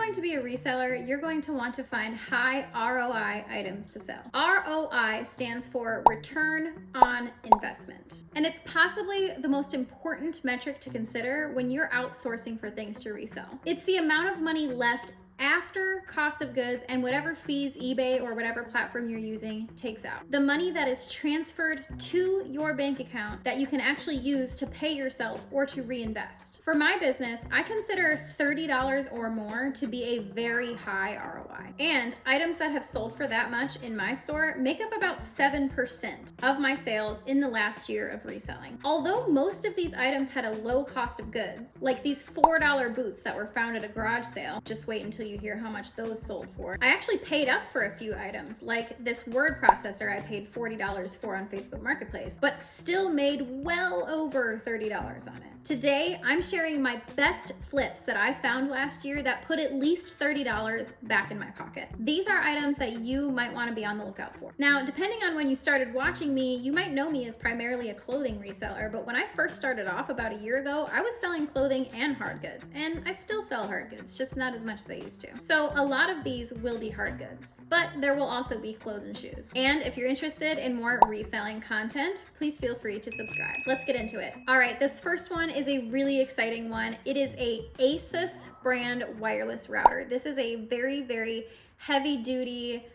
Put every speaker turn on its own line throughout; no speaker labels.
going to be a reseller, you're going to want to find high ROI items to sell. ROI stands for return on investment. And it's possibly the most important metric to consider when you're outsourcing for things to resell. It's the amount of money left after cost of goods and whatever fees eBay or whatever platform you're using takes out. The money that is transferred to your bank account that you can actually use to pay yourself or to reinvest. For my business, I consider $30 or more to be a very high ROI. And items that have sold for that much in my store make up about 7% of my sales in the last year of reselling. Although most of these items had a low cost of goods, like these $4 boots that were found at a garage sale, just wait until you hear how much those sold for. I actually paid up for a few items, like this word processor I paid $40 for on Facebook Marketplace, but still made well over $30 on it. Today, I'm sharing my best flips that I found last year that put at least $30 back in my pocket. These are items that you might want to be on the lookout for. Now, depending on when you started watching me, you might know me as primarily a clothing reseller, but when I first started off about a year ago, I was selling clothing and hard goods, and I still sell hard goods, just not as much as I used to. So a lot of these will be hard goods, but there will also be clothes and shoes. And if you're interested in more reselling content, please feel free to subscribe. Let's get into it. All right, this first one is a really exciting one. It is a Asus brand wireless router. This is a very, very heavy duty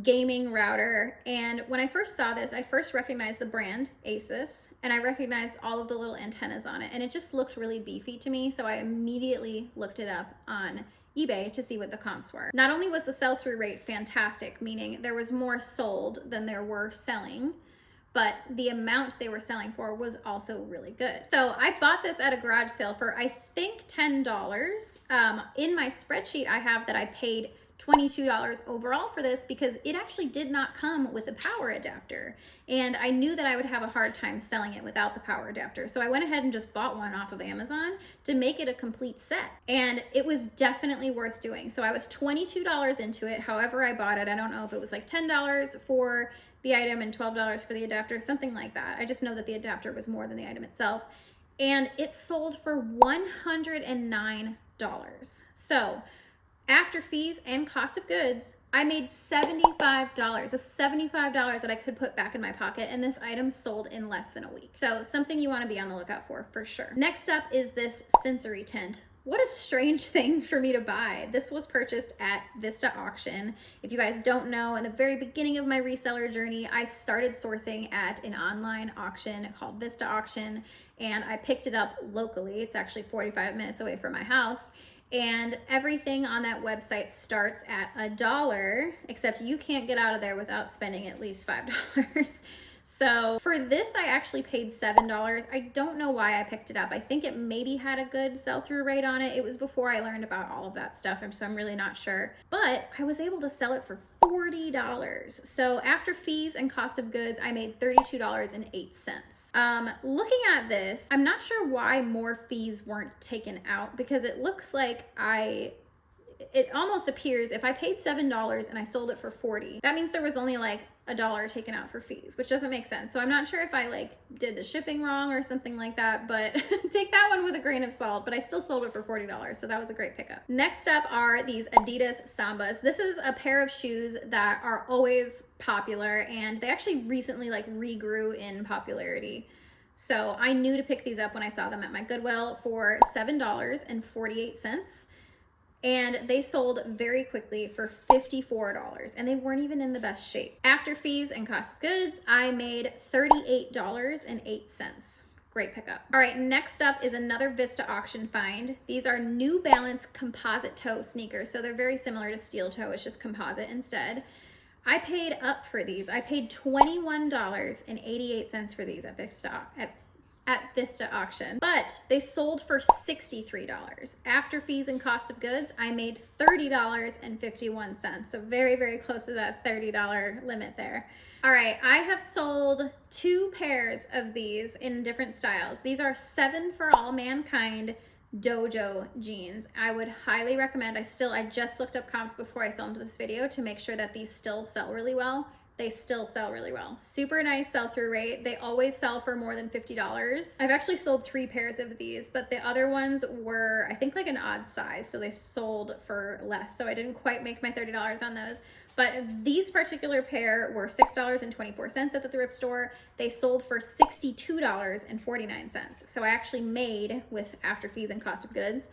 gaming router, and when I first saw this, I first recognized the brand Asus, and I recognized all of the little antennas on it, and it just looked really beefy to me, so I immediately looked it up on eBay to see what the comps were. Not only was the sell-through rate fantastic, meaning there was more sold than there were selling, but the amount they were selling for was also really good. So I bought this at a garage sale for I think $10. In my spreadsheet I have that I paid $22 overall for this because it actually did not come with a power adapter. And I knew that I would have a hard time selling it without the power adapter. So I went ahead and just bought one off of Amazon to make it a complete set. And it was definitely worth doing. So I was $22 into it. However I bought it, I don't know if it was like $10 for the item and $12 for the adapter, something like that. I just know that the adapter was more than the item itself. And it sold for $109. So after fees and cost of goods, I made $75. That's $75 that I could put back in my pocket, and this item sold in less than a week. So something you want to be on the lookout for sure. Next up is this sensory tent. What a strange thing for me to buy. This was purchased at Vista Auction. If you guys don't know, in the very beginning of my reseller journey, I started sourcing at an online auction called Vista Auction, and I picked it up locally. It's actually 45 minutes away from my house. And everything on that website starts at $1, except you can't get out of there without spending at least $5. So for this, I actually paid $7. I don't know why I picked it up. I think it maybe had a good sell-through rate on it. It was before I learned about all of that stuff, and so I'm really not sure. But I was able to sell it for $40. So after fees and cost of goods, I made $32.08. Looking at this, I'm not sure why more fees weren't taken out, because it looks like it almost appears if I paid $7 and I sold it for $40, that means there was only like $1 taken out for fees, which doesn't make sense. So I'm not sure if I like did the shipping wrong or something like that, but take that one with a grain of salt. But I still sold it for $40, so that was a great pickup. Next up are these Adidas Sambas. This is a pair of shoes that are always popular, and they actually recently like regrew in popularity. So I knew to pick these up when I saw them at my Goodwill for $7.48. And they sold very quickly for $54, and they weren't even in the best shape. After fees and cost of goods, I made $38.08. Great pickup. All right, next up is another Vista Auction find. These are New Balance composite toe sneakers. So they're very similar to steel toe, it's just composite instead. I paid up for these. I paid $21.88 for these at Vista Auction, but they sold for $63. After fees and cost of goods, I made $30.51. So very, very close to that $30 limit there. All right, I have sold 2 pairs of these in different styles. These are 7 for All Mankind dojo jeans. I would highly recommend. I just looked up comps before I filmed this video to make sure that these still sell really well. they still sell really well. Super nice sell-through rate. They always sell for more than $50. I've actually sold 3 pairs of these, but the other ones were, I think, like an odd size, so they sold for less. So I didn't quite make my $30 on those. But these particular pair were $6.24 at the thrift store. They sold for $62.49. So I actually made, with after fees and cost of goods,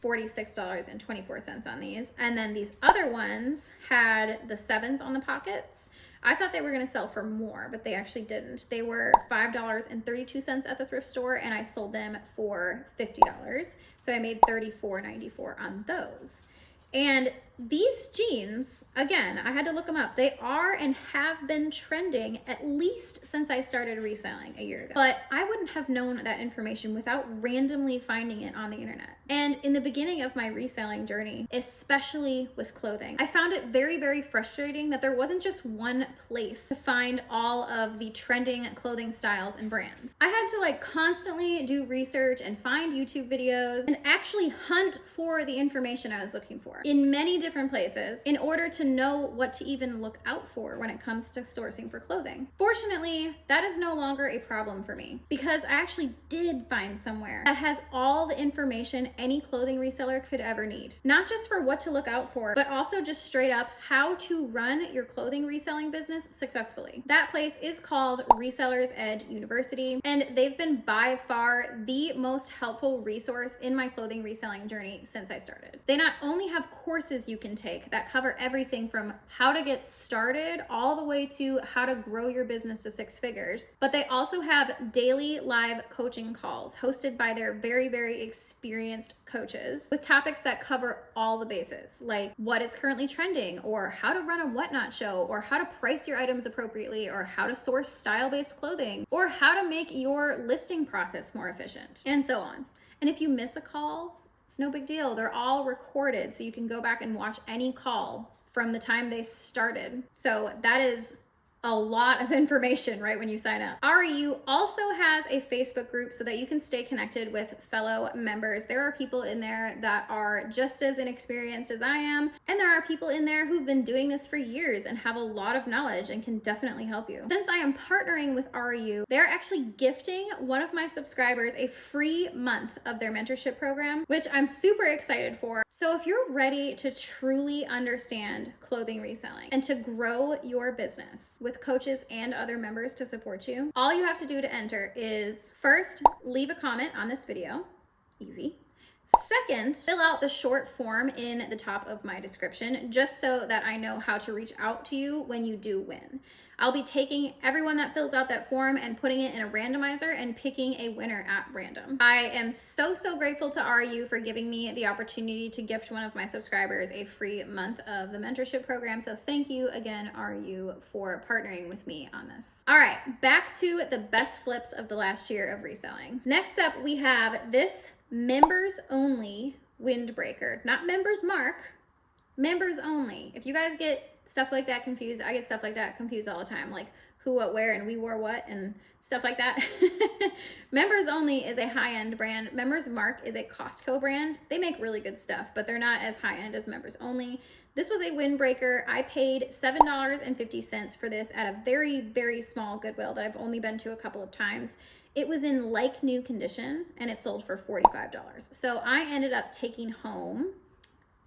$46.24 on these. And then these other ones had the 7s on the pockets. I thought they were going to sell for more, but they actually didn't. They were $5.32 at the thrift store, and I sold them for $50. So I made $34.94 on those. And these jeans, again, I had to look them up. They are and have been trending at least since I started reselling a year ago. But I wouldn't have known that information without randomly finding it on the internet. And in the beginning of my reselling journey, especially with clothing, I found it very, very frustrating that there wasn't just one place to find all of the trending clothing styles and brands. I had to like constantly do research and find YouTube videos and actually hunt for the information I was looking for in many different places in order to know what to even look out for when it comes to sourcing for clothing. Fortunately, that is no longer a problem for me because I actually did find somewhere that has all the information any clothing reseller could ever need. Not just for what to look out for, but also just straight up how to run your clothing reselling business successfully. That place is called Reseller's Edge University, and they've been by far the most helpful resource in my clothing reselling journey since I started. They not only have courses you can take that cover everything from how to get started all the way to how to grow your business to 6 figures, but they also have daily live coaching calls hosted by their very, very experienced coaches with topics that cover all the bases, like what is currently trending, or how to run a whatnot show, or how to price your items appropriately, or how to source style-based clothing, or how to make your listing process more efficient, and so on. And if you miss a call, it's no big deal. They're all recorded, so you can go back and watch any call from the time they started. So that is a lot of information right when you sign up. REU also has a Facebook group so that you can stay connected with fellow members. There are people in there that are just as inexperienced as I am, and there are people in there who've been doing this for years and have a lot of knowledge and can definitely help you. Since I am partnering with REU, they're actually gifting one of my subscribers a free month of their mentorship program, which I'm super excited for. So if you're ready to truly understand clothing reselling and to grow your business with coaches and other members to support you, all you have to do to enter is first, leave a comment on this video. Easy. Second, fill out the short form in the top of my description just so that I know how to reach out to you when you do win. I'll be taking everyone that fills out that form and putting it in a randomizer and picking a winner at random. I am so grateful to RU for giving me the opportunity to gift one of my subscribers a free month of the mentorship program. So thank you again, RU, for partnering with me on this. All right, back to the best flips of the last year of reselling. Next up, we have this members only windbreaker, not members mark, members only. If you guys get stuff like that confused, I get stuff like that confused all the time, like who, what, where, and we wore what, and stuff like that. Members Only is a high-end brand. Members Mark is a Costco brand. They make really good stuff, but they're not as high-end as Members Only. This was a windbreaker. I paid $7.50 for this at a very, very small Goodwill that I've only been to a couple of times. It was in like new condition and it sold for $45. So I ended up taking home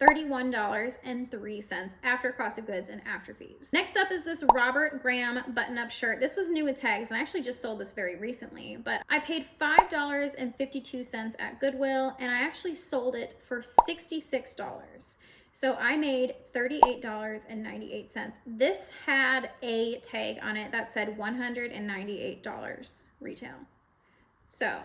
$31.03 after cost of goods and after fees. Next up is this Robert Graham button-up shirt. This was new with tags, and I actually just sold this very recently, but I paid $5.52 at Goodwill, and I actually sold it for $66. So I made $38.98. This had a tag on it that said $198 retail. So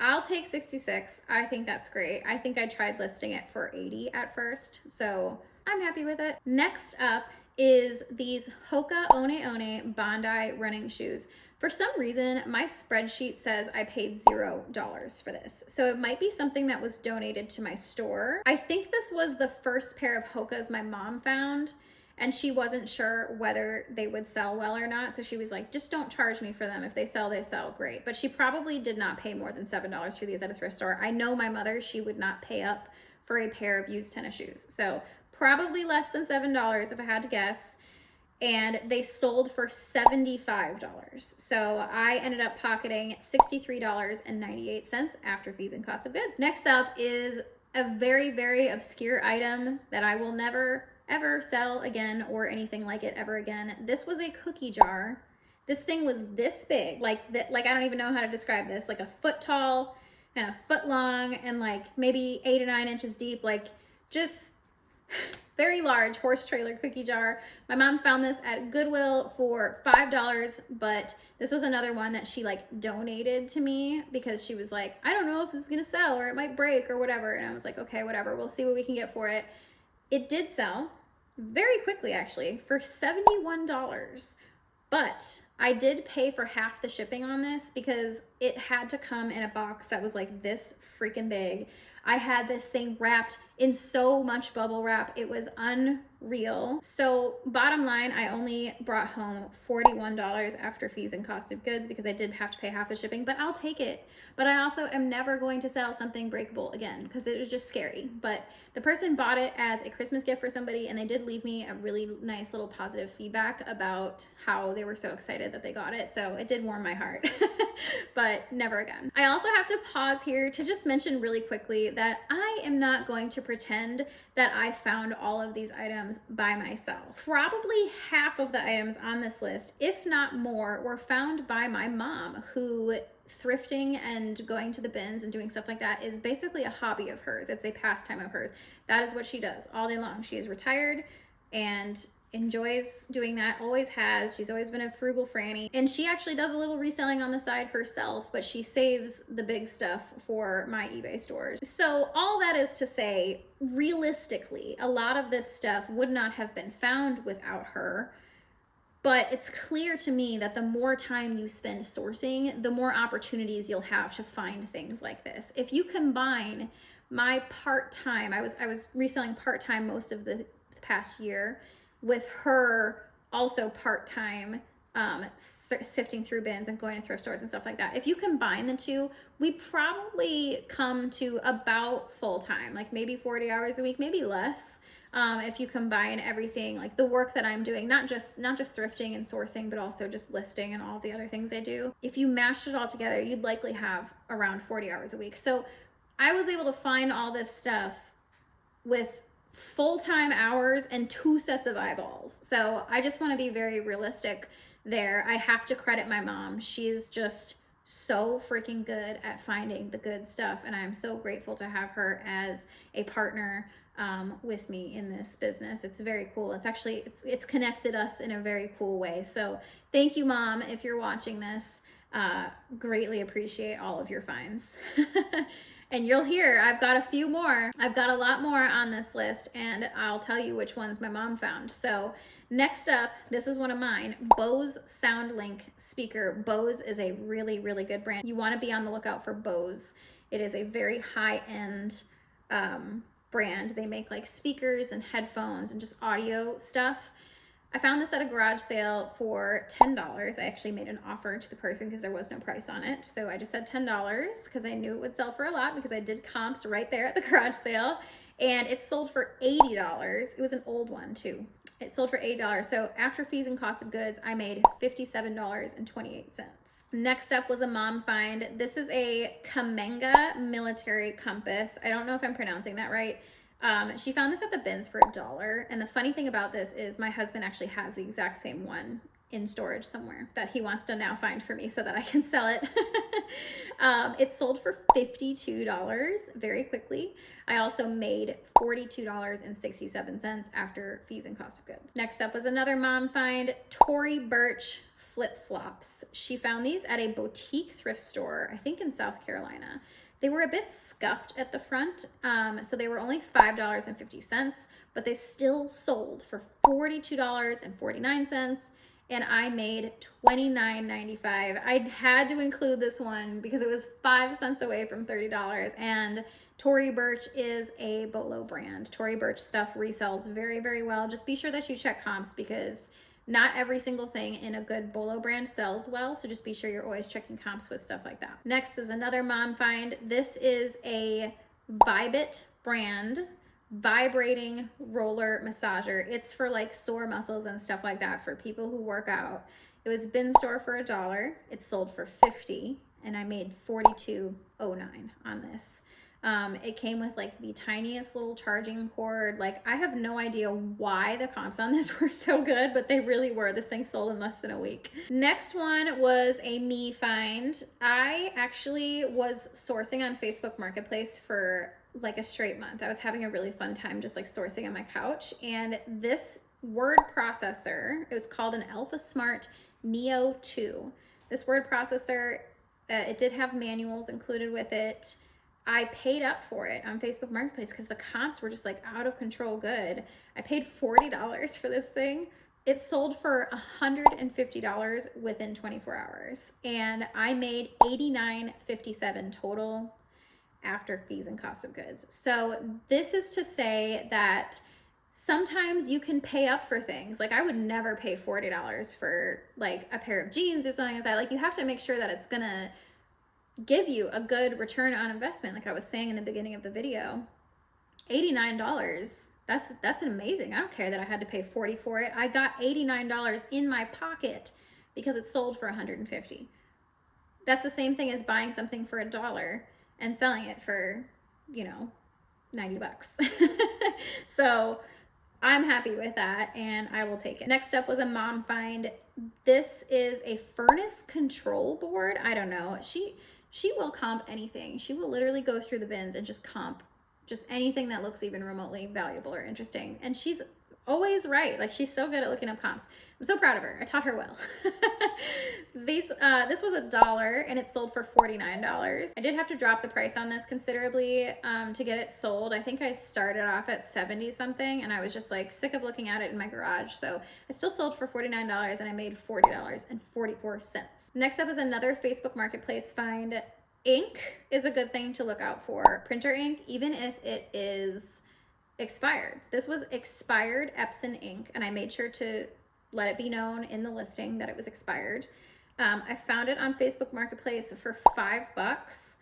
I'll take 66. I think that's great. I think I tried listing it for 80 at first, so I'm happy with it. Next up is these Hoka One One Bondi running shoes. For some reason, my spreadsheet says I paid $0 for this. So it might be something that was donated to my store. I think this was the first pair of Hokas my mom found, and she wasn't sure whether they would sell well or not. So she was like, just don't charge me for them. If they sell, they sell. Great. But she probably did not pay more than $7 for these at a thrift store. I know my mother, she would not pay up for a pair of used tennis shoes. So probably less than $7 if I had to guess. and they sold for $75. So I ended up pocketing $63.98 after fees and cost of goods. Next up is a very, very obscure item that I will never ever sell again or anything like it ever again. This was a cookie jar. This thing was this big, like I don't even know how to describe this, like a foot tall and a foot long and like maybe 8 or 9 inches deep, like just very large horse trailer cookie jar. My mom found this at Goodwill for $5, but this was another one that she like donated to me because she was like, I don't know if this is gonna sell or it might break or whatever. And I was like, okay, whatever, we'll see what we can get for it. It did sell very quickly, actually, for $71. But I did pay for half the shipping on this because it had to come in a box that was like this freaking big. I had this thing wrapped in so much bubble wrap. It was unreal. So bottom line, I only brought home $41 after fees and cost of goods because I did have to pay half the shipping, but I'll take it. But I also am never going to sell something breakable again because it was just scary. But the person bought it as a Christmas gift for somebody, and they did leave me a really nice little positive feedback about how they were so excited that they got it. So it did warm my heart, but never again. I also have to pause here to just mention really quickly that I am not going to pretend that I found all of these items by myself. Probably half of the items on this list, if not more, were found by my mom, who thrifting and going to the bins and doing stuff like that is basically a hobby of hers. It's a pastime of hers. That is what she does all day long. She is retired and enjoys doing that, always has. She's always been a frugal Franny, and she actually does a little reselling on the side herself, but she saves the big stuff for my eBay stores. So all that is to say, realistically, a lot of this stuff would not have been found without her. But it's clear to me that the more time you spend sourcing, the more opportunities you'll have to find things like this. If you combine my part-time, I was reselling part-time most of the past year, with her also part-time sifting through bins and going to thrift stores and stuff like that. If you combine the two, we probably come to about full-time, like maybe 40 hours a week, maybe less. If you combine everything, like the work that I'm doing, not just thrifting and sourcing, but also just listing and all the other things I do. If you mashed it all together, you'd likely have around 40 hours a week. So I was able to find all this stuff with full-time hours and 2 sets of eyeballs. So I just want to be very realistic there. I have to credit my mom. She's just so freaking good at finding the good stuff, and I'm so grateful to have her as a partner with me in this business. It's very cool. It's actually, it's connected us in a very cool way. So thank you, Mom, if you're watching this. Greatly appreciate all of your finds. And you'll hear, I've got a few more. I've got a lot more on this list, and I'll tell you which ones my mom found. So next up, this is one of mine, Bose SoundLink speaker. Bose is a really, really good brand. You want to be on the lookout for Bose. It is a very high-end brand. They make like speakers and headphones and just audio stuff. I found this at a garage sale for $10. I actually made an offer to the person because there was no price on it. So I just said $10 because I knew it would sell for a lot because I did comps right there at the garage sale. And it sold for $80. It was an old one too. It sold for $80. So after fees and cost of goods, I made $57.28. Next up was a mom find. This is a Kamenga military compass. I don't know if I'm pronouncing that right. She found this at the bins for $1. And the funny thing about this is my husband actually has the exact same one in storage somewhere that he wants to now find for me so that I can sell it. It sold for $52 very quickly. I also made $42.67 after fees and cost of goods. Next up was another mom find, Tory Burch flip-flops. She found these at a boutique thrift store, I think in South Carolina. They were a bit scuffed at the front, so they were only $5.50, but they still sold for $42.49, and I made $29.95. I had to include this one because it was 5 cents away from $30, and Tory Burch is a Bolo brand. Tory Burch stuff resells very, very well. Just be sure that you check comps because not every single thing in a good Bolo brand sells well, so just be sure you're always checking comps with stuff like that. Next is another mom find. This is a Vibit brand vibrating roller massager. It's for like sore muscles and stuff like that for people who work out. It was bin store for $1. It sold for $50, and I made $42.09 on this. It came with like the tiniest little charging cord. Like, I have no idea why the comps on this were so good, but they really were. This thing sold in less than a week. Next one was a me find. I actually was sourcing on Facebook Marketplace for like a straight month. I was having a really fun time just like sourcing on my couch, and this word processor, it was called an Alpha Smart Neo 2. This word processor, it did have manuals included with it. I paid up for it on Facebook Marketplace because the comps were just like out of control good. I paid $40 for this thing. It sold for $150 within 24 hours. And I made $89.57 total after fees and cost of goods. So this is to say that sometimes you can pay up for things. Like, I would never pay $40 for like a pair of jeans or something like that. Like, you have to make sure that it's gonna give you a good return on investment. Like I was saying in the beginning of the video, $89, that's amazing. I don't care that I had to pay $40 for it. I got $89 in my pocket because it sold for $150. That's the same thing as buying something for $1 and selling it for, you know, $90. So I'm happy with that, and I will take it. Next up was a mom find. This is a furnace control board. I don't know. She will comp anything. She will literally go through the bins and just comp just anything that looks even remotely valuable or interesting. And she's always right. Like, she's so good at looking up comps. I'm so proud of her. I taught her well. This was $1 and it sold for $49. I did have to drop the price on this considerably to get it sold. I think I started off at 70 something, and I was just like sick of looking at it in my garage. So I still sold for $49, and I made $40.44. Next up is another Facebook Marketplace find. Ink is a good thing to look out for. Printer ink, even if it is expired. This was expired Epson ink, and I made sure to let it be known in the listing that it was expired. I found it on Facebook Marketplace for $5,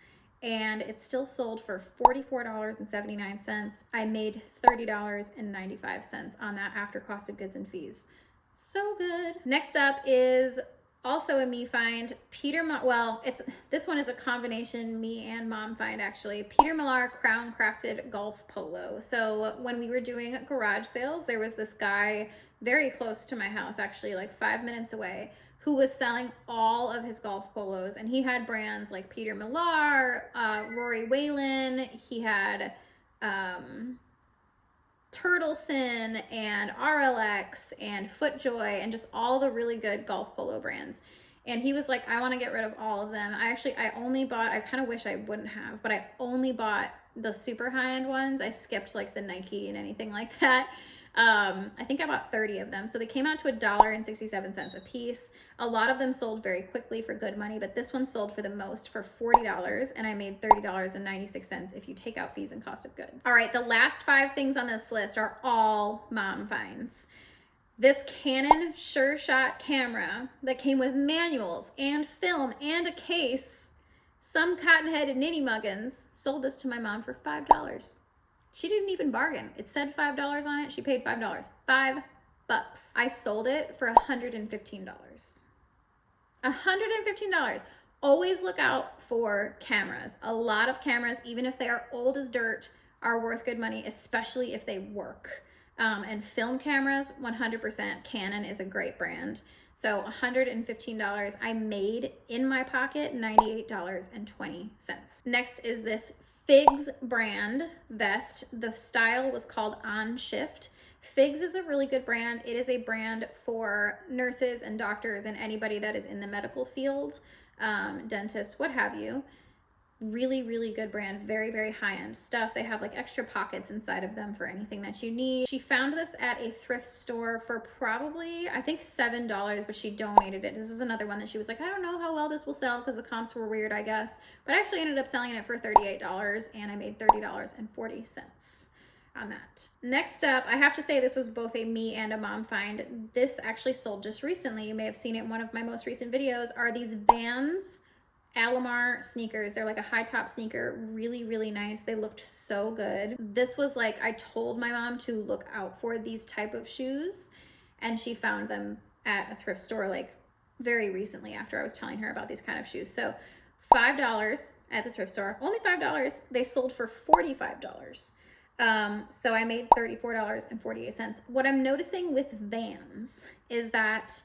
and it still sold for $44.79. I made $30.95 on that after cost of goods and fees. So good. Next up is also a me find. This one is a combination me and mom find actually. Peter Millar Crown Crafted Golf Polo. So when we were doing garage sales, there was this guy very close to my house, actually like 5 minutes away, who was selling all of his golf polos, and he had brands like Peter Millar, Rory Whalen, he had Turtleson and RLX and FootJoy and just all the really good golf polo brands. And he was like, I want to get rid of all of them. I only bought, I kind of wish I wouldn't have, but I only bought the super high-end ones. I skipped like the Nike and anything like that. I think I bought 30 of them. So they came out to $1.67 a piece. A lot of them sold very quickly for good money, but this one sold for the most for $40, and I made $30.96 if you take out fees and cost of goods. All right, the last 5 things on this list are all mom finds. This Canon Sure Shot camera that came with manuals and film and a case, some cotton-headed ninny muggins, sold this to my mom for $5. She didn't even bargain. It said $5 on it. She paid $5. $5. I sold it for $115. $115. Always look out for cameras. A lot of cameras, even if they are old as dirt, are worth good money, especially if they work. And film cameras, 100%. Canon is a great brand. So $115. I made in my pocket $98.20. Next is this Figs brand vest. The style was called On Shift. Figs is a really good brand. It is a brand for nurses and doctors and anybody that is in the medical field, dentists, what have you. Really, really good brand. Very, very high-end stuff. They have like extra pockets inside of them for anything that you need. She found this at a thrift store for probably, I think $7, but she donated it. This is another one that she was like, I don't know how well this will sell because the comps were weird, I guess. But I actually ended up selling it for $38, and I made $30.40 on that. Next up, I have to say this was both a me and a mom find. This actually sold just recently. You may have seen it in one of my most recent videos. Are these Vans Alamar sneakers. They're like a high top sneaker, really, really nice. They looked so good. This was like, I told my mom to look out for these type of shoes, and she found them at a thrift store like very recently after I was telling her about these kind of shoes. So $5 at the thrift store, only $5. They sold for $45. So I made $34.48. What I'm noticing with Vans is that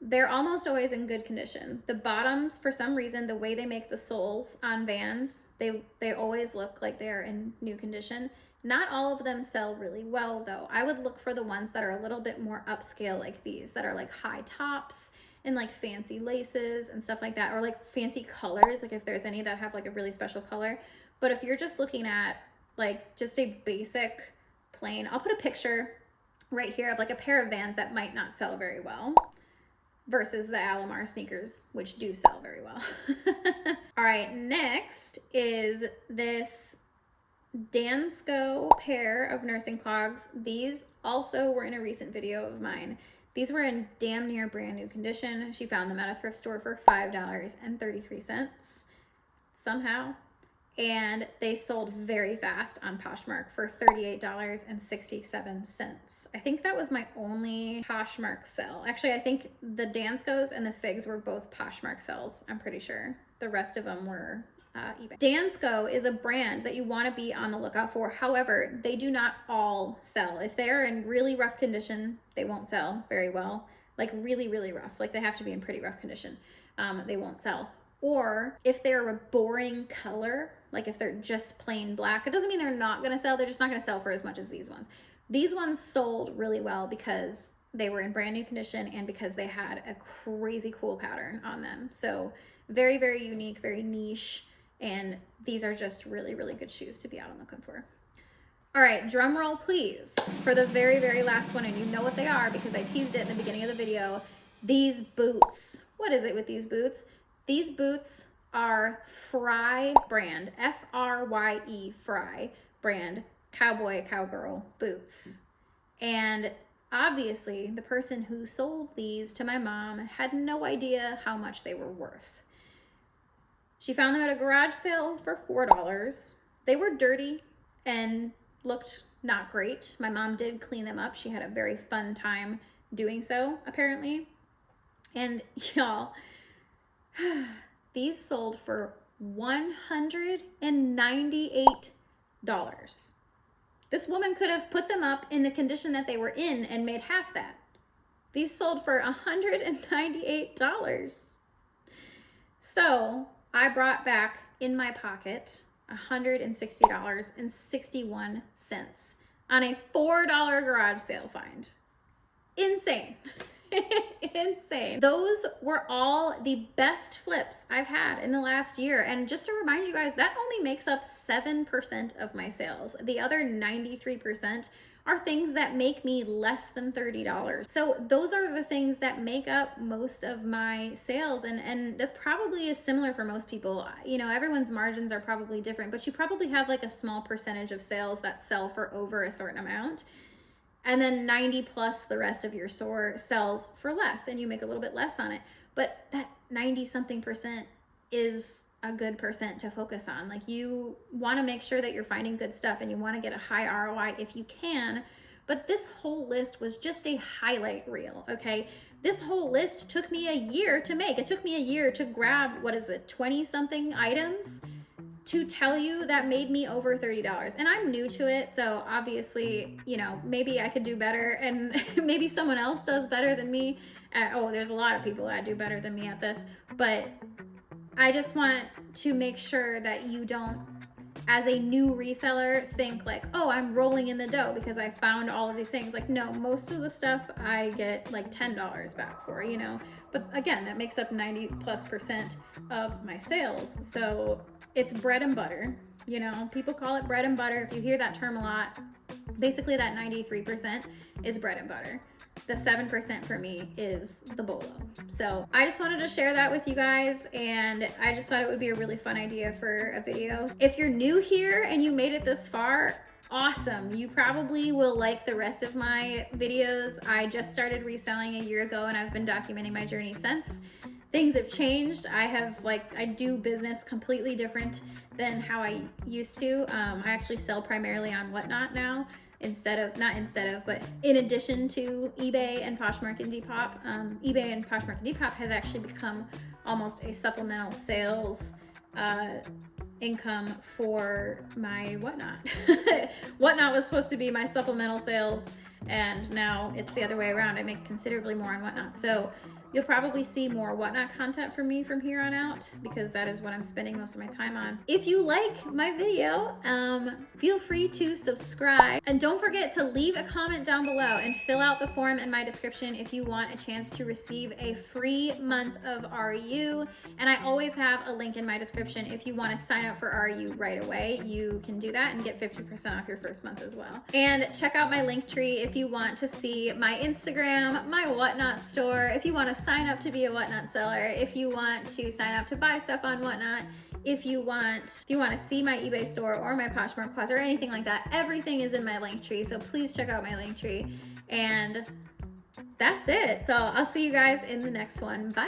they're almost always in good condition. The bottoms, for some reason, the way they make the soles on Vans, they always look like they're in new condition. Not all of them sell really well though. I would look for the ones that are a little bit more upscale, like these, that are like high tops and like fancy laces and stuff like that, or like fancy colors, like if there's any that have like a really special color. But if you're just looking at like just a basic plain, I'll put a picture right here of like a pair of Vans that might not sell very well versus the Alamar sneakers, which do sell very well. All right, next is this Dansko pair of nursing clogs. These also were in a recent video of mine. These were in damn near brand new condition. She found them at a thrift store for $5.33 somehow. And they sold very fast on Poshmark for $38.67. I think that was my only Poshmark sell. Actually, I think the Danskos and the Figs were both Poshmark sells, I'm pretty sure. The rest of them were eBay. Dansko is a brand that you want to be on the lookout for. However, they do not all sell. If they're in really rough condition, they won't sell very well. Like really, really rough. Like they have to be in pretty rough condition. They won't sell. Or if they're a boring color, like if they're just plain black, it doesn't mean they're not going to sell. They're just not going to sell for as much as these ones. These ones sold really well because they were in brand new condition and because they had a crazy cool pattern on them. So very, very unique, very niche. And these are just really, really good shoes to be out and looking for. All right, drum roll please for the very, very last one. And you know what they are because I teased it in the beginning of the video. These boots. What is it with these boots? These boots are Frye brand, Frye, Frye brand, cowboy, cowgirl boots. And obviously the person who sold these to my mom had no idea how much they were worth. She found them at a garage sale for $4. They were dirty and looked not great. My mom did clean them up. She had a very fun time doing so, apparently. And y'all, these sold for $198. This woman could have put them up in the condition that they were in and made half that. These sold for $198. So I brought back in my pocket $160.61 on a $4 garage sale find. Insane. Insane. Those were all the best flips I've had in the last year. And just to remind you guys, that only makes up 7% of my sales. The other 93% are things that make me less than $30. So those are the things that make up most of my sales. And that probably is similar for most people. You know, everyone's margins are probably different, but you probably have like a small percentage of sales that sell for over a certain amount. And then 90 plus the rest of your store sells for less and you make a little bit less on it. But that 90 something percent is a good percent to focus on. Like you want to make sure that you're finding good stuff and you want to get a high ROI if you can. But this whole list was just a highlight reel, okay? This whole list took me a year to make. It took me a year to grab, 20 something items to tell you that made me over $30. And I'm new to it, so obviously, you know, maybe I could do better and maybe someone else does better than me. There's a lot of people that do better than me at this, but I just want to make sure that you don't, as a new reseller, think like, oh, I'm rolling in the dough because I found all of these things. Like, no, most of the stuff I get like $10 back for, you know, but again, that makes up 90+% of my sales. So it's bread and butter, you know, people call it bread and butter. If you hear that term a lot, basically that 93% is bread and butter. The 7% for me is the bolo. So I just wanted to share that with you guys, and I just thought it would be a really fun idea for a video. If you're new here and you made it this far, awesome. You probably will like the rest of my videos. I just started reselling a year ago and I've been documenting my journey since. things have changed. I do business completely different than how I used to. I actually sell primarily on Whatnot now, but in addition to eBay and Poshmark and Depop. eBay and Poshmark and Depop has actually become almost a supplemental sales income for my Whatnot. Whatnot was supposed to be my supplemental sales, and now it's the other way around. I make considerably more on Whatnot. So you'll probably see more Whatnot content from me from here on out, because that is what I'm spending most of my time on. If you like my video, feel free to subscribe, and don't forget to leave a comment down below and fill out the form in my description if you want a chance to receive a free month of RU. And I always have a link in my description. If you want to sign up for RU right away, you can do that and get 50% off your first month as well. And check out my link tree if you want to see my Instagram, my Whatnot store, if you want to sign up to be a Whatnot seller, if you want to sign up to buy stuff on Whatnot, if you want to see my eBay store or my Poshmark closet or anything like that, everything is in my link tree. So please check out my link tree. And that's it. So I'll see you guys in the next one. Bye.